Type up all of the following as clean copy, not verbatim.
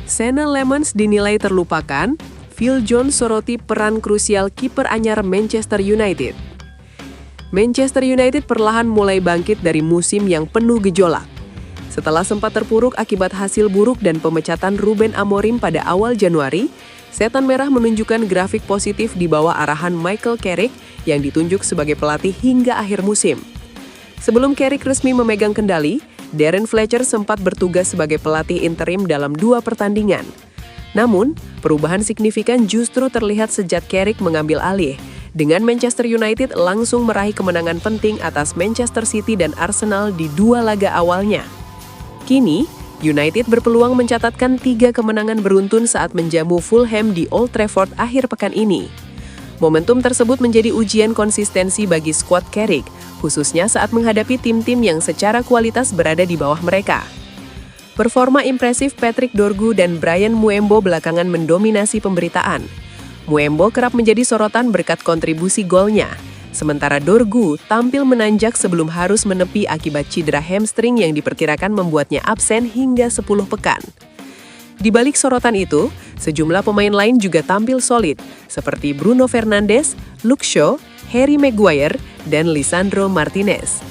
Senne Lammens dinilai terlupakan, Phil Jones soroti peran krusial kiper anyar Manchester United. Manchester United perlahan mulai bangkit dari musim yang penuh gejolak. Setelah sempat terpuruk akibat hasil buruk dan pemecatan Ruben Amorim pada awal Januari, Setan Merah menunjukkan grafik positif di bawah arahan Michael Carrick yang ditunjuk sebagai pelatih hingga akhir musim. Sebelum Carrick resmi memegang kendali, Darren Fletcher sempat bertugas sebagai pelatih interim dalam 2 pertandingan. Namun, perubahan signifikan justru terlihat sejak Carrick mengambil alih, dengan Manchester United langsung meraih kemenangan penting atas Manchester City dan Arsenal di 2 laga awalnya. Kini, United berpeluang mencatatkan 3 kemenangan beruntun saat menjamu Fulham di Old Trafford akhir pekan ini. Momentum tersebut menjadi ujian konsistensi bagi skuad Carrick, khususnya saat menghadapi tim-tim yang secara kualitas berada di bawah mereka. Performa impresif Patrick Dorgu dan Bryan Mbeumo belakangan mendominasi pemberitaan. Mbeumo kerap menjadi sorotan berkat kontribusi golnya, sementara Dorgu tampil menanjak sebelum harus menepi akibat cedera hamstring yang diperkirakan membuatnya absen hingga 10 pekan. Di balik sorotan itu, sejumlah pemain lain juga tampil solid, seperti Bruno Fernandes, Luke Shaw, Harry Maguire, dan Lisandro Martinez.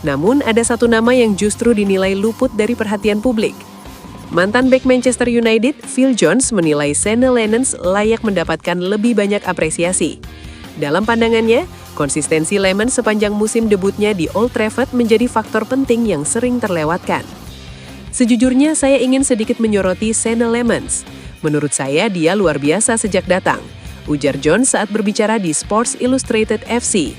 Namun, ada satu nama yang justru dinilai luput dari perhatian publik. Mantan bek Manchester United, Phil Jones menilai Senne Lammens layak mendapatkan lebih banyak apresiasi. Dalam pandangannya, konsistensi Lammens sepanjang musim debutnya di Old Trafford menjadi faktor penting yang sering terlewatkan. Sejujurnya, saya ingin sedikit menyoroti Senne Lammens. Menurut saya, dia luar biasa sejak datang, ujar Jones saat berbicara di Sports Illustrated FC.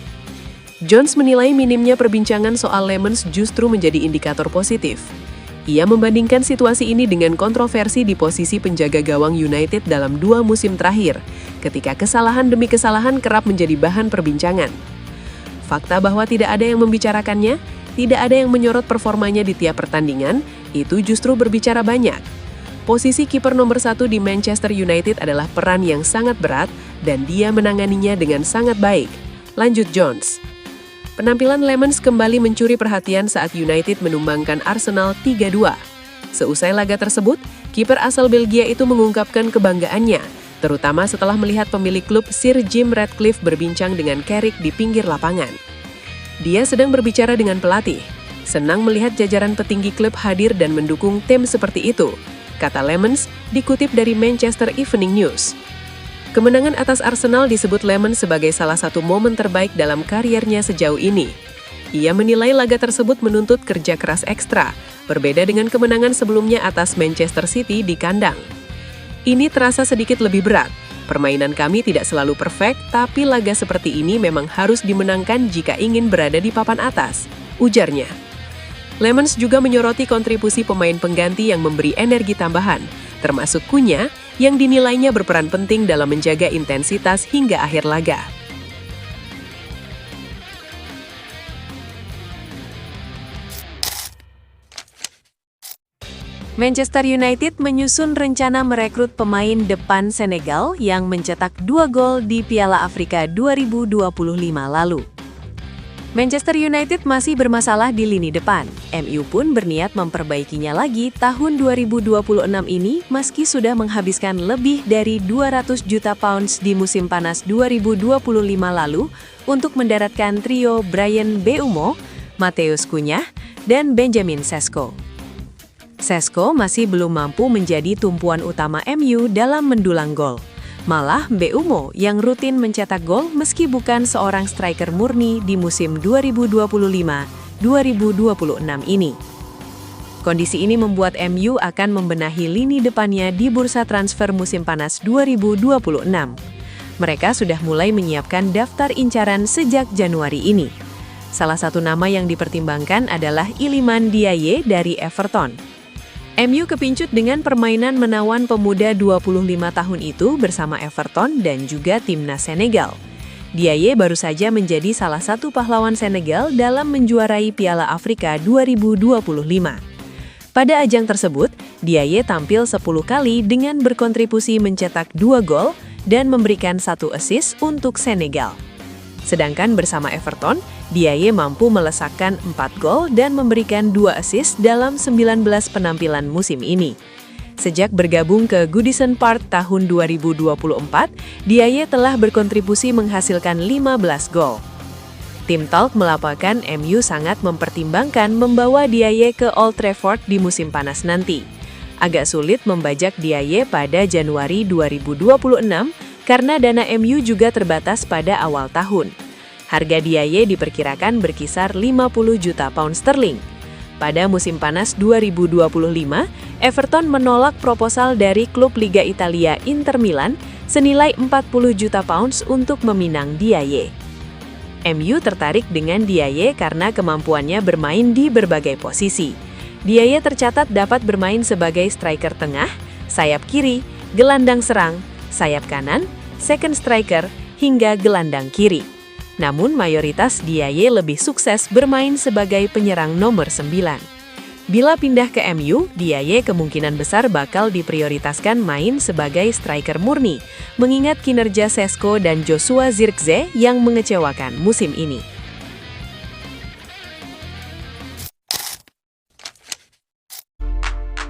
Jones menilai minimnya perbincangan soal Lammens justru menjadi indikator positif. Ia membandingkan situasi ini dengan kontroversi di posisi penjaga gawang United dalam 2 musim terakhir, ketika kesalahan demi kesalahan kerap menjadi bahan perbincangan. Fakta bahwa tidak ada yang membicarakannya, tidak ada yang menyorot performanya di tiap pertandingan, itu justru berbicara banyak. Posisi kiper nomor 1 di Manchester United adalah peran yang sangat berat dan dia menanganinya dengan sangat baik, lanjut Jones. Penampilan Lammens kembali mencuri perhatian saat United menumbangkan Arsenal 3-2. Seusai laga tersebut, kiper asal Belgia itu mengungkapkan kebanggaannya, terutama setelah melihat pemilik klub Sir Jim Ratcliffe berbincang dengan Carrick di pinggir lapangan. Dia sedang berbicara dengan pelatih, senang melihat jajaran petinggi klub hadir dan mendukung tim seperti itu, kata Lammens dikutip dari Manchester Evening News. Kemenangan atas Arsenal disebut Lammens sebagai salah satu momen terbaik dalam kariernya sejauh ini. Ia menilai laga tersebut menuntut kerja keras ekstra, berbeda dengan kemenangan sebelumnya atas Manchester City di kandang. Ini terasa sedikit lebih berat. Permainan kami tidak selalu perfect, tapi laga seperti ini memang harus dimenangkan jika ingin berada di papan atas, ujarnya. Lammens juga menyoroti kontribusi pemain pengganti yang memberi energi tambahan, termasuk Cunha, yang dinilainya berperan penting dalam menjaga intensitas hingga akhir laga. Manchester United menyusun rencana merekrut pemain depan Senegal yang mencetak 2 gol di Piala Afrika 2025 lalu. Manchester United masih bermasalah di lini depan. MU pun berniat memperbaikinya lagi tahun 2026 ini meski sudah menghabiskan lebih dari 200 juta pounds di musim panas 2025 lalu untuk mendaratkan trio Bryan Mbeumo, Matheus Cunha, dan Benjamin Sesko. Sesko masih belum mampu menjadi tumpuan utama MU dalam mendulang gol. Malah Mbeumo yang rutin mencetak gol meski bukan seorang striker murni di musim 2025-2026 ini. Kondisi ini membuat MU akan membenahi lini depannya di bursa transfer musim panas 2026. Mereka sudah mulai menyiapkan daftar incaran sejak Januari ini. Salah satu nama yang dipertimbangkan adalah Iliman Ndiaye dari Everton. MU kepincut dengan permainan menawan pemuda 25 tahun itu bersama Everton dan juga timnas Senegal. Ndiaye baru saja menjadi salah satu pahlawan Senegal dalam menjuarai Piala Afrika 2025. Pada ajang tersebut, Ndiaye tampil 10 kali dengan berkontribusi mencetak 2 gol dan memberikan 1 assist untuk Senegal. Sedangkan bersama Everton, Ndiaye mampu melesakkan 4 gol dan memberikan 2 assist dalam 19 penampilan musim ini. Sejak bergabung ke Goodison Park tahun 2024, Diaye telah berkontribusi menghasilkan 15 gol. Tim Talk melaporkan MU sangat mempertimbangkan membawa Diaye ke Old Trafford di musim panas nanti. Agak sulit membajak Diaye pada Januari 2026 karena dana MU juga terbatas pada awal tahun. Harga Diaye diperkirakan berkisar 50 juta pound sterling. Pada musim panas 2025, Everton menolak proposal dari klub Liga Italia Inter Milan senilai 40 juta pounds untuk meminang Diaye. MU tertarik dengan Diaye karena kemampuannya bermain di berbagai posisi. Diaye tercatat dapat bermain sebagai striker tengah, sayap kiri, gelandang serang, sayap kanan, second striker, hingga gelandang kiri. Namun mayoritas Diaye lebih sukses bermain sebagai penyerang nomor 9. Bila pindah ke MU, Diaye kemungkinan besar bakal diprioritaskan main sebagai striker murni, mengingat kinerja Šeško dan Joshua Zirkzee yang mengecewakan musim ini.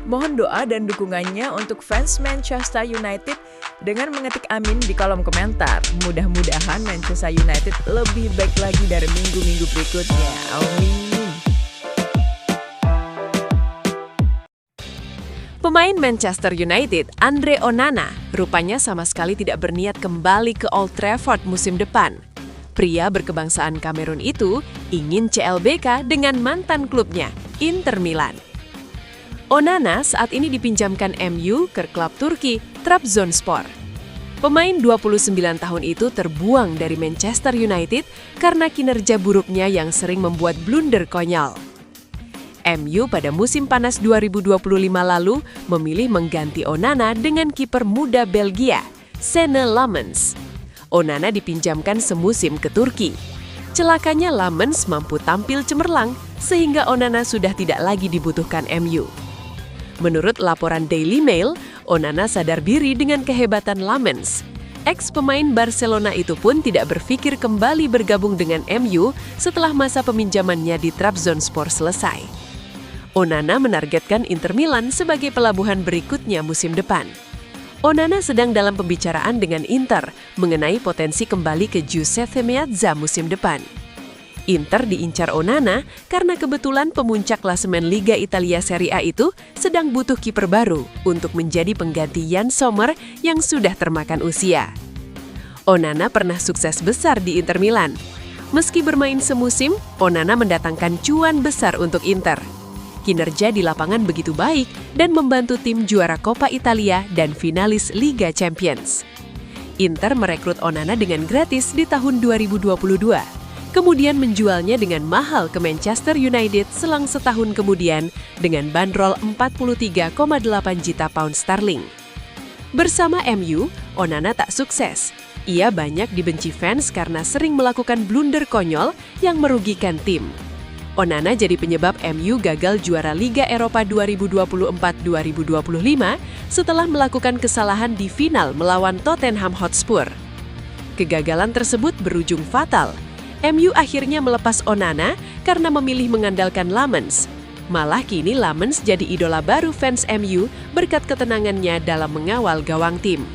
Mohon doa dan dukungannya untuk fans Manchester United dengan mengetik amin di kolom komentar. Mudah-mudahan Manchester United lebih baik lagi dari minggu-minggu berikutnya. Amin. Pemain Manchester United, Andre Onana, rupanya sama sekali tidak berniat kembali ke Old Trafford musim depan. Pria berkebangsaan Kamerun itu ingin CLBK dengan mantan klubnya, Inter Milan. Onana saat ini dipinjamkan MU ke klub Turki, Trabzonspor. Pemain 29 tahun itu terbuang dari Manchester United karena kinerja buruknya yang sering membuat blunder konyol. MU pada musim panas 2025 lalu memilih mengganti Onana dengan kiper muda Belgia, Senne Lammens. Onana dipinjamkan semusim ke Turki. Celakanya Lammens mampu tampil cemerlang sehingga Onana sudah tidak lagi dibutuhkan MU. Menurut laporan Daily Mail, Onana sadar diri dengan kehebatan Lammens. Ex-pemain Barcelona itu pun tidak berpikir kembali bergabung dengan MU setelah masa peminjamannya di Trabzonspor selesai. Onana menargetkan Inter Milan sebagai pelabuhan berikutnya musim depan. Onana sedang dalam pembicaraan dengan Inter mengenai potensi kembali ke Giuseppe Meazza musim depan. Inter diincar Onana karena kebetulan pemuncak klasemen Liga Italia Serie A itu sedang butuh kiper baru untuk menjadi pengganti Jan Sommer yang sudah termakan usia. Onana pernah sukses besar di Inter Milan. Meski bermain semusim, Onana mendatangkan cuan besar untuk Inter. Kinerja di lapangan begitu baik dan membantu tim juara Coppa Italia dan finalis Liga Champions. Inter merekrut Onana dengan gratis di tahun 2022. Kemudian menjualnya dengan mahal ke Manchester United selang setahun kemudian dengan bandrol 43,8 juta pound sterling. Bersama MU, Onana tak sukses. Ia banyak dibenci fans karena sering melakukan blunder konyol yang merugikan tim. Onana jadi penyebab MU gagal juara Liga Eropa 2024-2025 setelah melakukan kesalahan di final melawan Tottenham Hotspur. Kegagalan tersebut berujung fatal. MU akhirnya melepas Onana karena memilih mengandalkan Lammens. Malah kini Lammens jadi idola baru fans MU berkat ketenangannya dalam mengawal gawang tim.